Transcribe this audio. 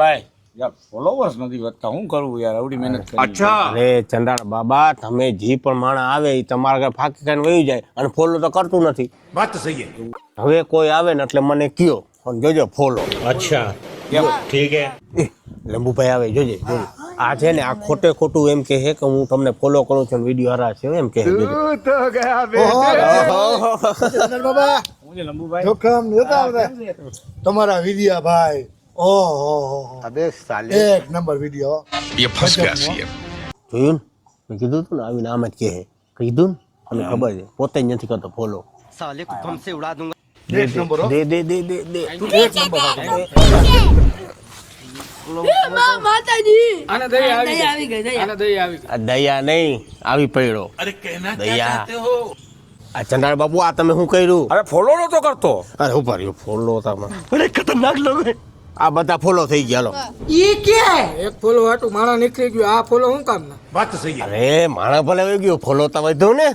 ભાઈ યાર ફોલોવર્સ નથી વધતા, શું કરવું યાર, આવડી મહેનત કરી. અચ્છા અરે ચંડાળ બાબા, તમે જે પણ માણસ આવે એ તમારા ઘરે ફાંકી ખાઈને વહી જાય અને ફોલો તો કરતું નથી. વાત તો સહી है હવે કોઈ આવે ને એટલે મને કયો અને જોજો ફોલો. अच्छा ठीक है લંબુભાઈ આવે જોજે જોજે. આ છે ને આ ખોટે ખોટું એમ કહે કે હું તમને ફોલો કરું છું વિડીયો હરા છે એમ કહે. બાબા હું છે લંબુભાઈ? જોખમ નતા આવતા તમારા વિડિયા ભાઈ. ઓહો અબે સાલે એક નંબર વિડિયો. ये फंस गया सीएम જોયું ને મેં કીધું તું ને આવીને આમ જ કહે. કીધું ને મને ખબર છે પોતે જ નથી કરતો ફોલો. साले को बम से उड़ा दूंगा। એક નંબર હો. દે દે દે દે દે એક નંબર આને દયા આવી ગઈ આને દયા આવી ગઈ. આ દયા નહીં આવી પડ્યો. अरे कहना દયા આ ચંડાળ બાબુ આ તમે શું કર્યું? અરે ફોલો નતો કરતો. અરે ઉપર રહ્યો ફોલો તમે. અરે ખતરનાક લોકો આ બધા ફોલો થઈ ગયા. લો એક ફોલો હાટું માણા નીકળી ગયો. આ ફોલો શું કામ ના? बात तो सही है અરે માણસ ભલે આવી ગયો ફોલો તો વધુ ને.